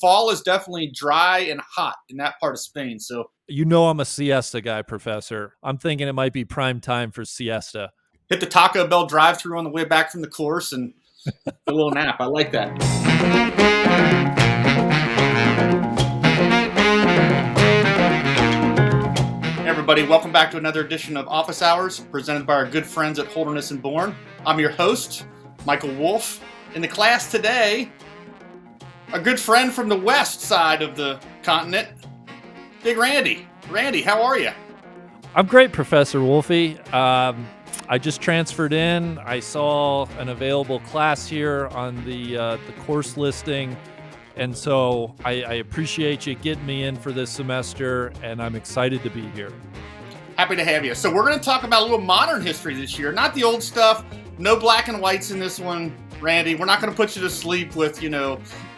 fall is definitely dry and hot in that part of Spain. So You know I'm a siesta guy, Professor. I'm thinking it might be prime time for siesta. hit the Taco Bell drive-thru on the way back from the course and a little nap. I like that. Hey everybody, welcome back to another edition of Office Hours, presented by our good friends at Holderness and Bourne. I'm your host, Michael Wolf. In the class today, a good friend from the west side of the continent, Big Randy. Randy, how are you? I'm great, Professor Wolfie. I just transferred in. I saw an available class here on the course listing, and so I appreciate you getting me in for this semester, and I'm excited to be here. Happy to have you. So we're going to talk about a little modern history this year, not the old stuff. No black and whites in this one, Randy. We're not going to put you to sleep with,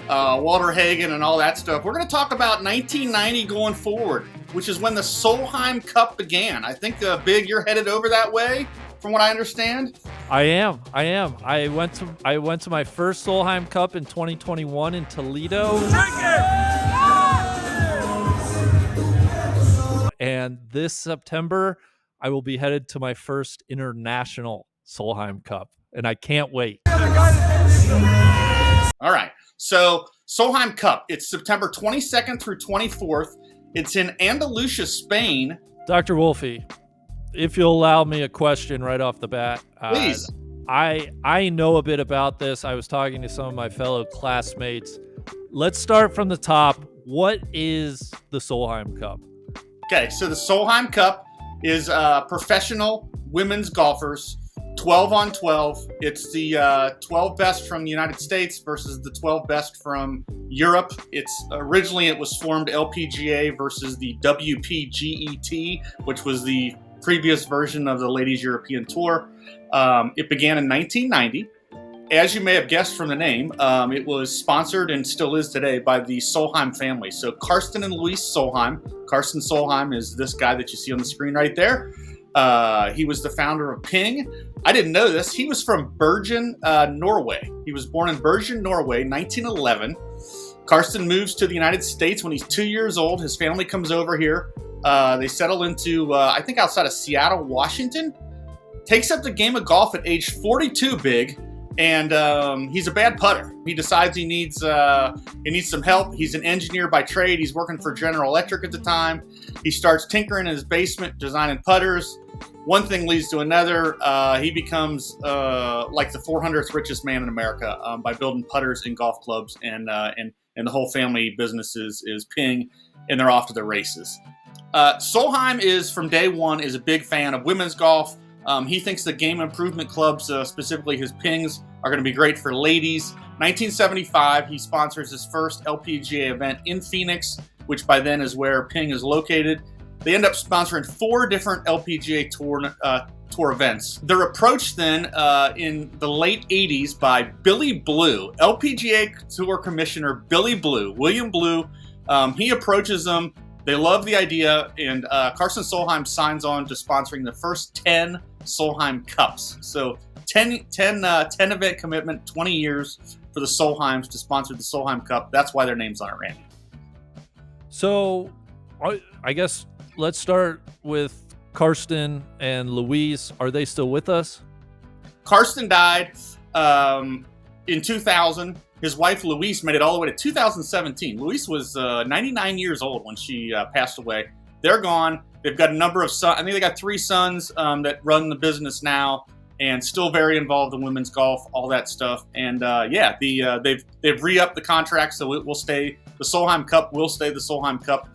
Walter Hagen and all that stuff. We're going to talk about 1990 going forward, which is when the Solheim Cup began. I think, Big, you're headed over that way, from what I understand. I am. I went to my first Solheim Cup in 2021 in Toledo. And this September, I will be headed to my first international Solheim Cup, and I can't wait. All right. So Solheim Cup, it's September 22nd through 24th. It's in Andalusia, Spain. Dr. Wolfie, if you'll allow me a question right off the bat. Please. I know a bit about this. I was talking to some of my fellow classmates. Let's start from the top. What is the Solheim Cup? Okay, so the Solheim Cup is professional women's golfers, 12 on 12. It's the 12 best from the United States versus the 12 best from Europe. Originally it was formed LPGA versus the WPGET, which was the previous version of the Ladies European Tour. It began in 1990. As you may have guessed from the name, it was sponsored and still is today by the Solheim family. So Karsten and Louise Solheim. Karsten Solheim is this guy that you see on the screen right there. He was the founder of Ping. I didn't know this. He was from Bergen, Norway. He was born in Bergen, Norway, 1911. Karsten moves to the United States when he's 2 years old. His family comes over here. They settle into, I think, outside of Seattle, Washington. Takes up the game of golf at age 42, Big. And he's a bad putter. He decides he needs some help. He's an engineer by trade. He's working for General Electric at the time. He starts tinkering in his basement, designing putters. One thing leads to another. He becomes like the 400th richest man in America by building putters and golf clubs. And the whole family business is Ping, and they're off to the races. Solheim is, from day one, is a big fan of women's golf. He thinks the game improvement clubs, specifically his Pings, are going to be great for ladies. 1975, he sponsors his first LPGA event in Phoenix, which by then is where Ping is located. They end up sponsoring 4 different LPGA tour events. They're approached then in the late 80s by Billy Blue, LPGA Tour Commissioner Billy Blue, William Blue. He approaches them. They love the idea, and Karsten Solheim signs on to sponsoring the first 10 Solheim Cups. So 10 event commitment, 20 years for the Solheims to sponsor the Solheim Cup. That's why their name's on it, Randy. So I guess let's start with Karsten and Louise. Are they still with us? Karsten died in 2000. His wife, Louise, made it all the way to 2017. Louise was 99 years old when she passed away. They're gone. They've got a number of sons. I think they got 3 sons that run the business now and still very involved in women's golf, all that stuff. And they've re-upped the contract, so it will stay. The Solheim Cup will stay the Solheim Cup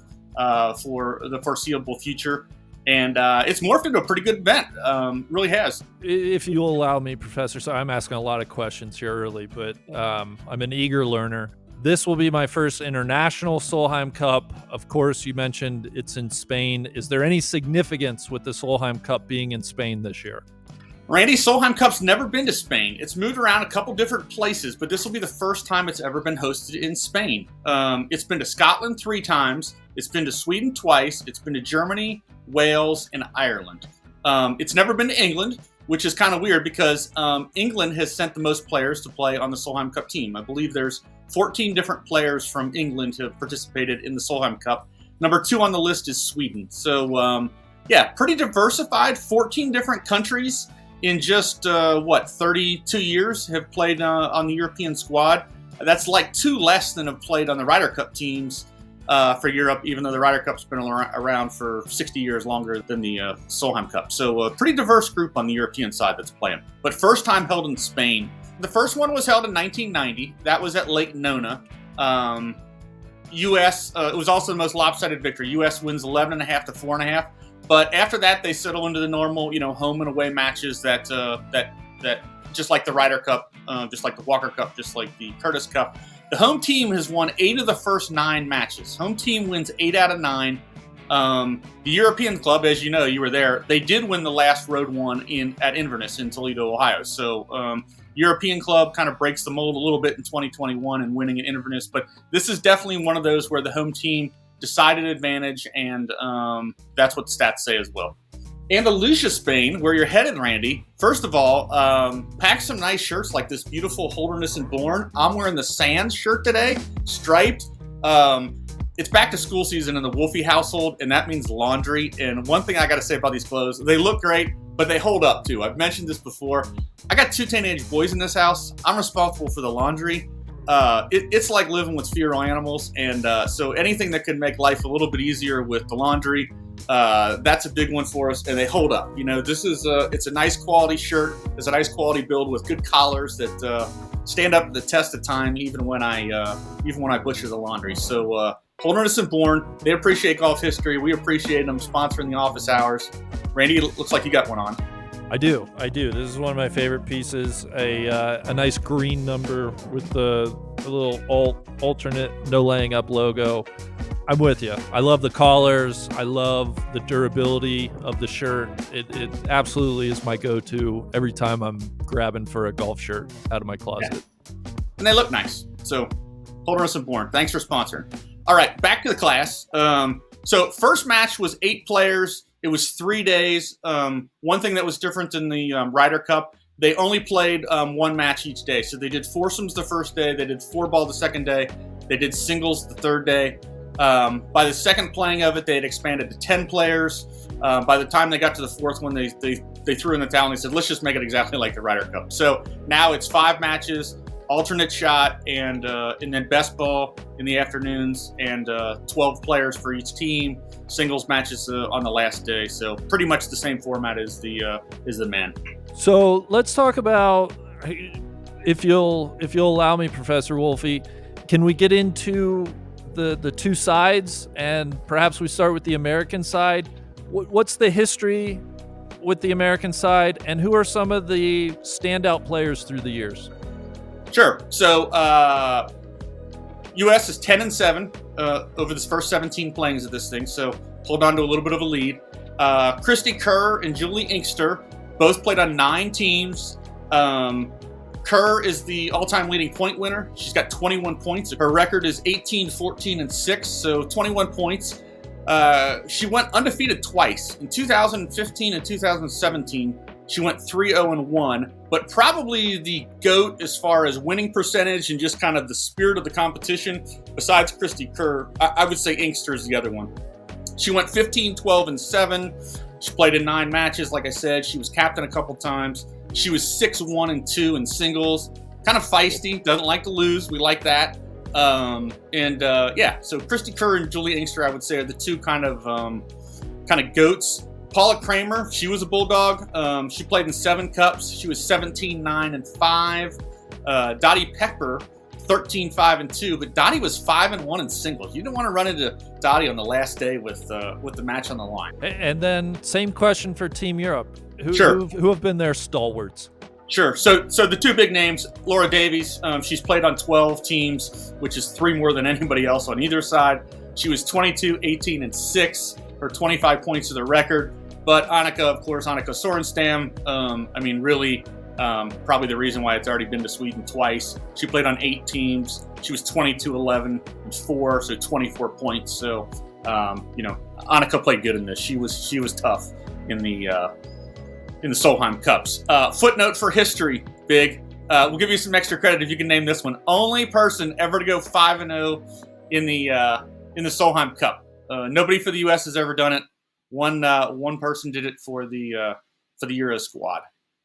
for the foreseeable future. And it's morphed into a pretty good event. Really has. If you'll allow me, Professor, so I'm asking a lot of questions here early, but I'm an eager learner. This will be my first international Solheim Cup. Of course, you mentioned it's in Spain. Is there any significance with the Solheim Cup being in Spain this year? Randy, Solheim Cup's never been to Spain. It's moved around a couple different places, but this will be the first time it's ever been hosted in Spain. It's been to Scotland 3 times. It's been to Sweden twice. It's been to Germany, Wales, and Ireland. It's never been to England. which is kind of weird because England has sent the most players to play on the Solheim Cup team. I believe there's 14 different players from England who have participated in the Solheim Cup. Number 2 on the list is Sweden. So, yeah, pretty diversified. 14 different countries in just, 32 years have played on the European squad. That's like 2 less than have played on the Ryder Cup teams for Europe, even though the Ryder Cup's been around for 60 years longer than the Solheim Cup. So a pretty diverse group on the European side that's playing. But first time held in Spain. The first one was held in 1990. That was at Lake Nona. U.S. It was also the most lopsided victory. U.S. wins 11.5 to 4.5. But after that, they settle into the normal, home and away matches that just like the Ryder Cup, just like the Walker Cup, just like the Curtis Cup. The home team has won 8 of the first 9 matches. Home team wins 8 out of 9. The European club, as you know, you were there, they did win the last road one at Inverness in Toledo, Ohio. So European club kind of breaks the mold a little bit in 2021 and winning at Inverness. But this is definitely one of those where the home team decided advantage, and that's what the stats say as well. Andalusia, Spain, where you're headed, Randy. First of all, pack some nice shirts like this beautiful Holderness and Bourne. I'm wearing the Sands shirt today, striped. It's back to school season in the Wolfie household, and that means laundry. And one thing I got to say about these clothes, they look great, but they hold up too. I've mentioned this before. I got 2 teenage boys in this house. I'm responsible for the laundry. It's like living with feral animals, and so anything that could make life a little bit easier with the laundry, that's a big one for us, and they hold up. This is it's a nice quality shirt. It's a nice quality build with good collars that stand up to the test of time, even when I butcher the laundry. So Holderness and Bourne, they appreciate golf history. We appreciate them sponsoring the office hours. Randy, looks like you got one on. I do. This is one of my favorite pieces. A nice green number with the little alternate no laying up logo. I'm with you. I love the collars. I love the durability of the shirt. It absolutely is my go-to every time I'm grabbing for a golf shirt out of my closet. Yeah. And they look nice. So Holderness and Bourne, thanks for sponsoring. All right, back to the class. So first match was 8 players. It was 3 days. One thing that was different than the Ryder Cup, they only played 1 match each day. So they did foursomes the first day. They did 4-ball the second day. They did singles the third day. By the second playing of it, they had expanded to 10 players. By the time they got to the 4th one, they threw in the towel and they said, let's just make it exactly like the Ryder Cup. So now it's 5 matches, alternate shot, and then best ball in the afternoons, and 12 players for each team. Singles matches on the last day. So pretty much the same format as the men. So let's talk about, if you'll allow me, Professor Wolfie, can we get into the 2 sides, and perhaps we start with the American side? What's the history with the American side, and who are some of the standout players through the years? Sure. So U.S. is 10-7 over this first 17 playings of this thing, so hold on to a little bit of a lead. Christy Kerr and Julie Inkster both played on 9 teams. Kerr is the all-time leading point winner. She's got 21 points. Her record is 18, 14, and 6, so 21 points. She went undefeated twice. In 2015 and 2017, she went 3-0-1, but probably the GOAT as far as winning percentage and just kind of the spirit of the competition, besides Christy Kerr, I would say Inkster is the other one. She went 15, 12, and 7. She played in 9 matches, like I said. She was captain a couple times. She was 6-1-2 in singles. Kind of feisty, doesn't like to lose. We like that. So Christy Kerr and Julie Inkster, I would say, are the 2 kind of GOATs. Paula Kramer, she was a Bulldog. She played in 7 cups. She was 17, 9, and 5. Dottie Pepper, 13, 5, and 2. But Dottie was 5-1 in singles. You didn't want to run into Dottie on the last day with the match on the line. And then same question for Team Europe. Sure. Who have been their stalwarts? Sure. So the 2 big names, Laura Davies, she's played on 12 teams, which is 3 more than anybody else on either side. She was 22, 18, and 6. Her 25 points to the record. But Annika, of course, Annika Sorenstam, probably the reason why it's already been to Sweden twice. She played on 8 teams. She was 22, 11, and 4, so 24 points. So, Annika played good in this. She was tough in the in the Solheim Cups. Footnote for history, Big. We'll give you some extra credit if you can name this one. Only person ever to go 5-0 in the Solheim Cup. Nobody for the U.S. has ever done it. One person did it for the Euro squad.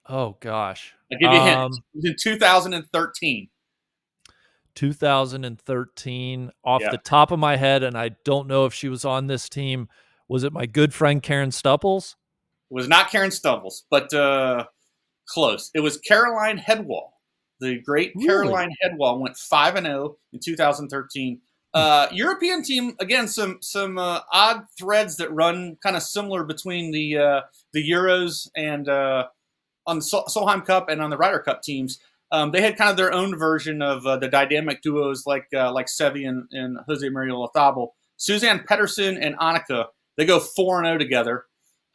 Oh gosh. I'll give you a hint. It was in 2013. 2013. Off the top of my head, and I don't know if she was on this team. Was it my good friend Karen Stupples? It was not Karen Stupples, but close. It was Caroline Headwall. The great Caroline Headwall went 5-0 in 2013. European team, again, some odd threads that run kind of similar between the Euros and on the Solheim Cup and on the Ryder Cup teams. They had kind of their own version of the dynamic duos like Sevi and Jose Maria Olazabal. Suzanne Pettersen and Annika, they go 4-0 together.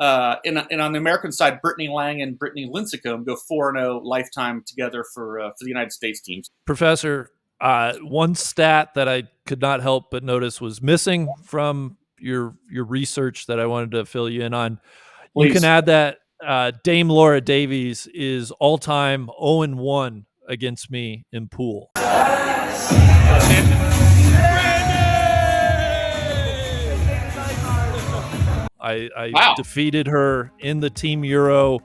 And on the American side, Brittany Lang and Brittany Lincecum go 4-0 lifetime together for the United States teams. Professor, one stat that I could not help but notice was missing from your research that I wanted to fill you in on. Please. You can add that Dame Laura Davies is all-time 0-1 against me in pool. I defeated her in the Team Euro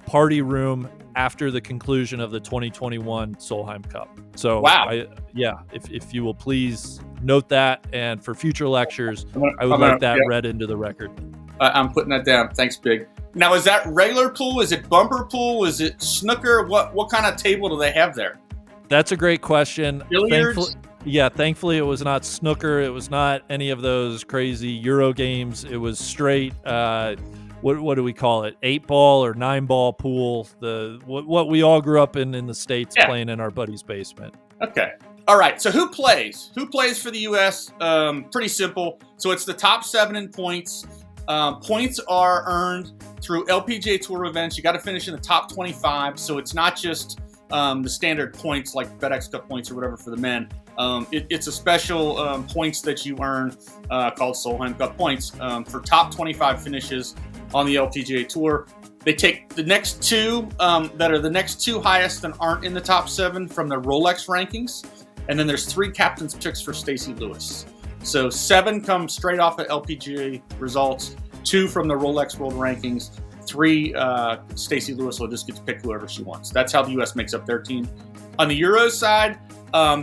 party room after the conclusion of the 2021 Solheim Cup. So, if you will please note that, and for future lectures, I would like that read into the record. I'm putting that down. Thanks, Big. Now, is that regular pool? Is it bumper pool? Is it snooker? What kind of table do they have there? That's a great question. Billiards? Thankfully it was not snooker. It was not any of those crazy Euro games. It was straight, what do we call it? 8-ball or 9-ball pool. What we all grew up in the States playing in our buddy's basement. Okay. All right. So who plays? Who plays for the U.S.? Pretty simple. So it's the top 7 in points. Points are earned through LPGA Tour events. You got to finish in the top 25. So it's not just the standard points like FedEx Cup points or whatever for the men. It's a special points that you earn called Solheim Cup points for top 25 finishes on the LPGA Tour. They take the next two that are the next two highest and aren't in the top 7 from the Rolex rankings. And then there's 3 captain's picks for Stacey Lewis. So 7 come straight off of LPGA results, 2 from the Rolex World Rankings, 3 Stacey Lewis will just get to pick whoever she wants. That's how the U.S. makes up their team. On the Euros side,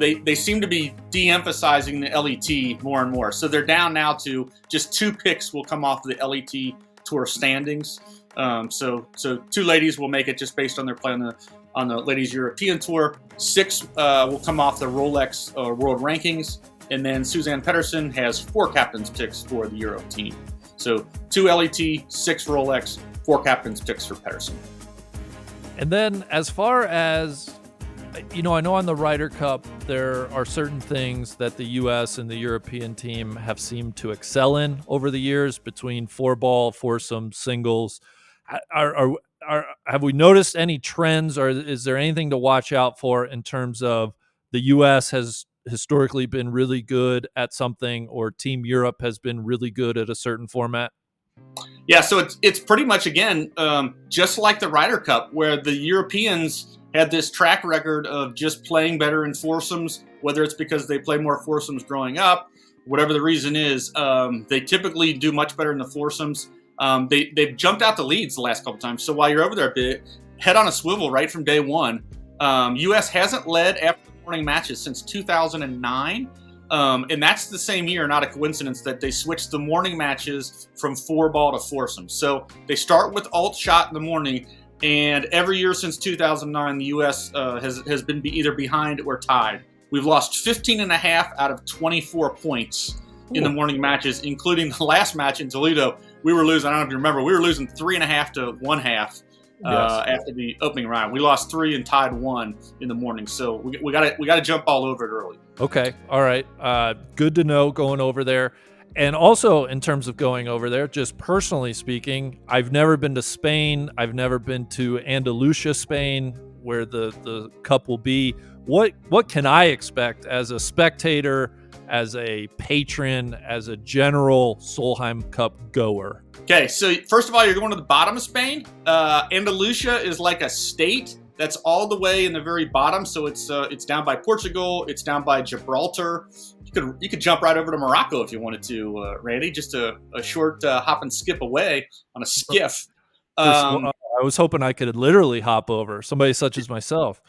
they seem to be de-emphasizing the LET more and more. So they're down now to just 2 picks will come off the LET Tour standings. So 2 ladies will make it just based on their play on the Ladies European Tour. 6 will come off the Rolex World Rankings. And then Suzanne Pettersen has 4 captain's picks for the Euro team. So 2 LET, 6 Rolex, 4 captain's picks for Pettersen. And then as far as, I know on the Ryder Cup, there are certain things that the U.S. and the European team have seemed to excel in over the years between 4-ball, foursome, singles. Have we noticed any trends, or is there anything to watch out for in terms of the U.S. has historically been really good at something, or Team Europe has been really good at a certain format? Yeah, so it's pretty much, again, just like the Ryder Cup, where the Europeans had this track record of just playing better in foursomes, whether it's because they play more foursomes growing up, whatever the reason is. They typically do much better in the foursomes. They've jumped out the leads the last couple times. So while you're over there, head on a swivel right from day one. U.S. hasn't led after morning matches since 2009. And that's the same year, not a coincidence, that they switched the morning matches from 4-ball to foursome. So they start with alt shot in the morning, and every year since 2009, the U.S. has been either behind or tied. We've lost 15 and a half out of 24 points in the morning matches, including the last match in Toledo. We were losing, I don't know if you remember, we were losing 3.5 to 1/2. After the opening round. We lost 3 and tied 1 in the morning. So we got to jump all over it early. Okay. All right. Good to know going over there. And also in terms of going over there, just personally speaking, I've never been to Spain. I've never been to Andalusia, Spain, where the cup will be. What can I expect as a spectator as a patron, as a general Solheim Cup goer? Okay, so first of all, you're going to the bottom of Spain. Andalusia is like a state that's all the way in the very bottom. So it's down by Portugal. It's down by Gibraltar. You could jump right over to Morocco if you wanted to, Randy. Just a short hop and skip away on a skiff. I was hoping I could literally hop over, somebody such as myself.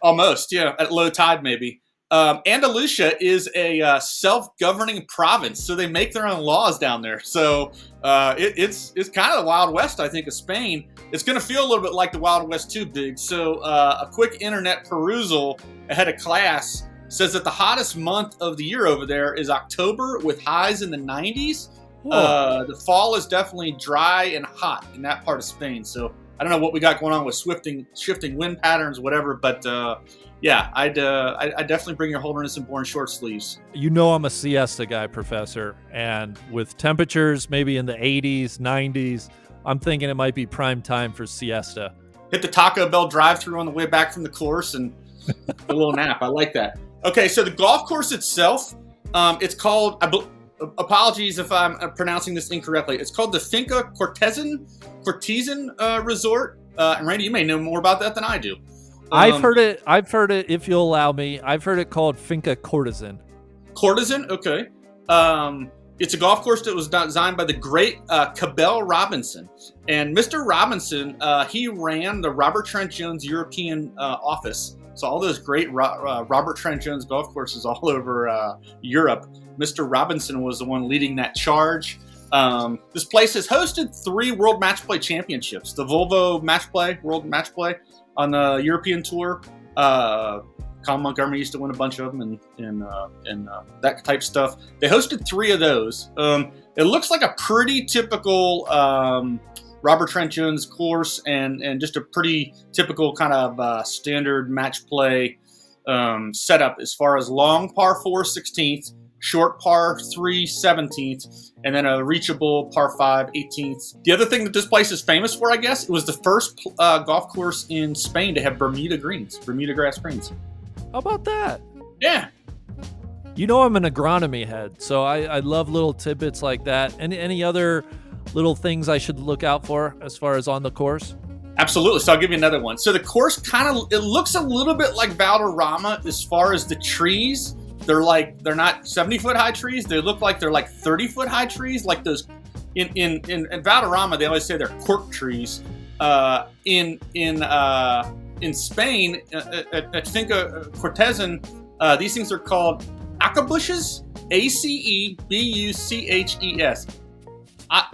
Almost, yeah, at low tide maybe. Andalusia is a self-governing province, so they make their own laws down there. So it's kind of the Wild West, I think, of Spain. It's going to feel a little bit like the Wild West too, Big. So a quick internet perusal ahead of class says that the hottest month of the year over there is October, with highs in the 90s. The fall is definitely dry and hot in that part of Spain. So I don't know what we got going on with shifting wind patterns, whatever, but yeah, I'd definitely bring your Holderness and Bourne short sleeves. You know I'm a siesta guy, Professor, and with temperatures maybe in the 80s, 90s, I'm thinking it might be prime time for siesta. Hit the Taco Bell drive-thru on the way back from the course and a little nap. I like that. Okay, so the golf course itself, it's called, apologies if I'm pronouncing this incorrectly, it's called the Finca Cortezan Resort. And Randy, you may know more about that than I do. I've heard it, if you'll allow me, I've heard it called Finca Courtesan. Courtesan, okay. It's a golf course that was designed by the great Cabell Robinson. And Mr. Robinson, he ran the Robert Trent Jones European office. So all those great Robert Trent Jones golf courses all over Europe, Mr. Robinson was the one leading that charge. This place has hosted 3 World Match Play Championships. The Volvo Match Play, World Match Play on the European Tour. Colin Montgomery used to win a bunch of them and that type stuff. They hosted 3 of those. It looks like a pretty typical Robert Trent Jones course and just a pretty typical kind of standard match play setup as far as long par 4 16th, short par 3 17th, and then a reachable par 5 18th. The other thing that this place is famous for, I guess, it was the first golf course in Spain to have Bermuda grass greens. How about that? Yeah. You know I'm an agronomy head, so I love little tidbits like that. Any other little things I should look out for as far as on the course? Absolutely. So I'll give you another one. So the course it looks a little bit like Valderrama as far as the trees. They're not 70-foot high trees. They look like they're like 30-foot high trees, like those in Valderrama. They always say they're cork trees. In Spain, at Finca Cortezan, these things are called acebushes, Acebuches,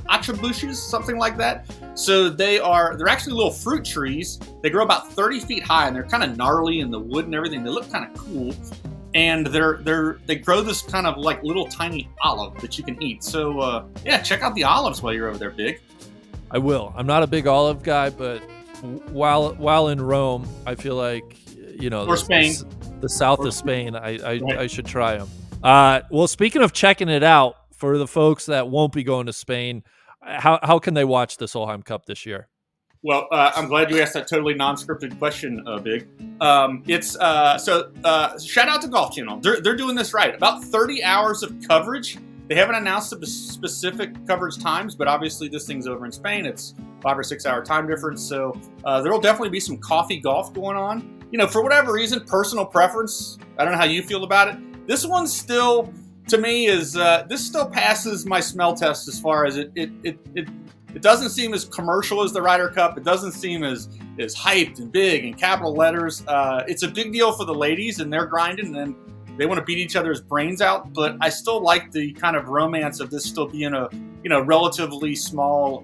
acebushes, something like that. So they're actually little fruit trees. They grow about 30 feet high, and they're kind of gnarly in the wood and everything. They look kind of cool, and they grow this kind of like little tiny olive that you can eat. So yeah, check out the olives while you're over there, Big. I will. I'm not a big olive guy, but while in Rome, I feel like, you know, or Spain, the south of Spain, I should try them. Well, speaking of checking it out, for the folks that won't be going to Spain, how can they watch the Solheim Cup this year? Well, I'm glad you asked that totally non-scripted question, Big. Shout out to Golf Channel. They're doing this right. About 30 hours of coverage. They haven't announced the specific coverage times, but obviously this thing's over in Spain. It's 5 or 6 hour time difference. So there will definitely be some coffee golf going on. You know, for whatever reason, personal preference. I don't know how you feel about it. This one still, to me, this still passes my smell test as far as it doesn't seem as commercial as the Ryder Cup. It doesn't seem as hyped and big and capital letters. It's a big deal for the ladies, and they're grinding, and they want to beat each other's brains out. But I still like the kind of romance of this still being a relatively small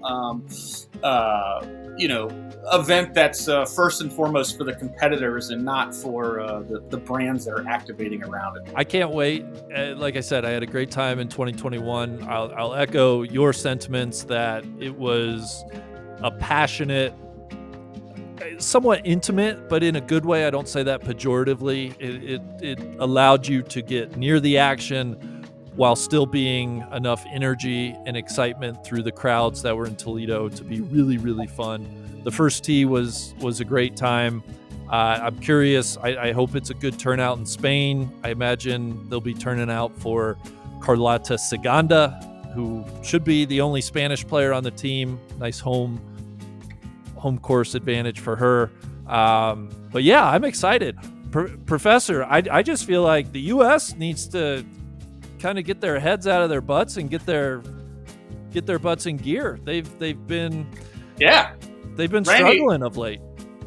event that's first and foremost for the competitors and not for the brands that are activating around it. I can't wait. Like I said, I had a great time in 2021. I'll echo your sentiments that it was a passionate, somewhat intimate, but in a good way. I don't say that pejoratively. It allowed you to get near the action while still being enough energy and excitement through the crowds that were in Toledo to be really, really fun. The first tee was a great time. I'm curious. I hope it's a good turnout in Spain. I imagine they'll be turning out for Carlota Segunda, who should be the only Spanish player on the team. Nice home course advantage for her. But yeah, I'm excited. Professor, I just feel like the U.S. needs to kind of get their heads out of their butts and get their butts in gear. They've been struggling of late.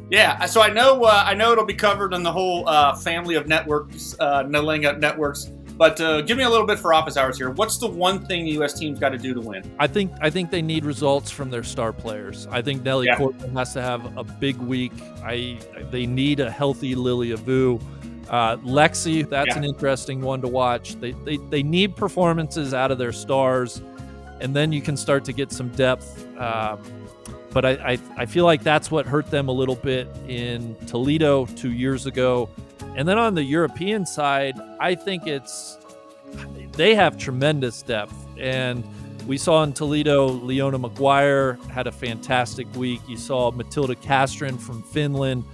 Yeah, so I know it'll be covered in the whole family of networks, No Laying Up networks. But give me a little bit for office hours here. What's the one thing the U.S. team's got to do to win? I think they need results from their star players. I think Nelly Corcoran has to have a big week. They need a healthy Lily Avu. Lexi, that's an interesting one to watch. They need performances out of their stars, and then you can start to get some depth. But I feel like that's what hurt them a little bit in Toledo 2 years ago. And then on the European side, I think they have tremendous depth. And we saw in Toledo, Leona Maguire had a fantastic week. You saw Matilda Castrin from Finland.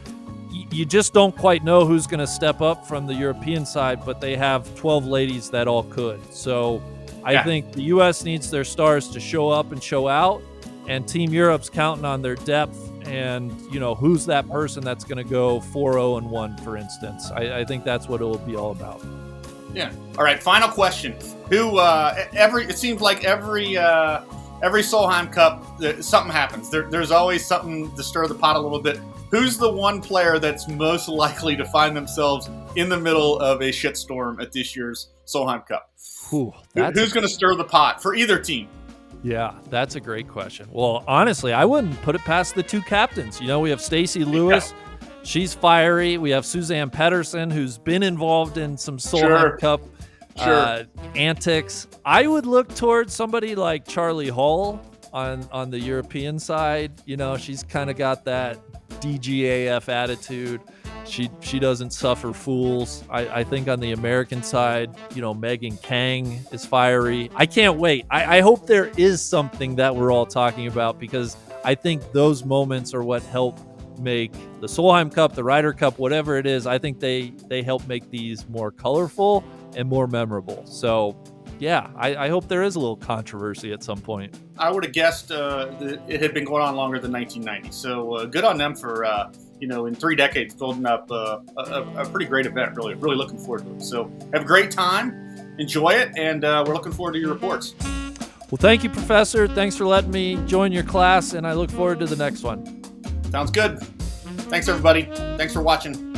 You just don't quite know who's going to step up from the European side, but they have 12 ladies that all could. So I think the U.S. needs their stars to show up and show out. And Team Europe's counting on their depth and, who's that person that's going to go 4-0-1, for instance. I think that's what it will be all about. Yeah. All right, final question. It seems like every Solheim Cup, something happens. There's always something to stir the pot a little bit. Who's the one player that's most likely to find themselves in the middle of a shitstorm at this year's Solheim Cup? Who's going to stir the pot for either team? Yeah, that's a great question. Well, honestly, I wouldn't put it past the two captains. We have Stacey Lewis. She's fiery. We have Suzanne Pedersen, who's been involved in some Solheim Cup antics. I would look towards somebody like Charlie Hull on the European side. She's kind of got that DGAF attitude. She doesn't suffer fools. I think on the American side, Megan Kang is fiery. I can't wait. I hope there is something that we're all talking about, because I think those moments are what help make the Solheim Cup, the Ryder Cup, whatever it is. I think they help make these more colorful and more memorable. So yeah, I hope there is a little controversy at some point. I would have guessed that it had been going on longer than 1990. So good on them for in 3 decades, building up a pretty great event. Really, really looking forward to it. So have a great time, enjoy it, and we're looking forward to your reports. Well, thank you, Professor. Thanks for letting me join your class, and I look forward to the next one. Sounds good. Thanks, everybody. Thanks for watching.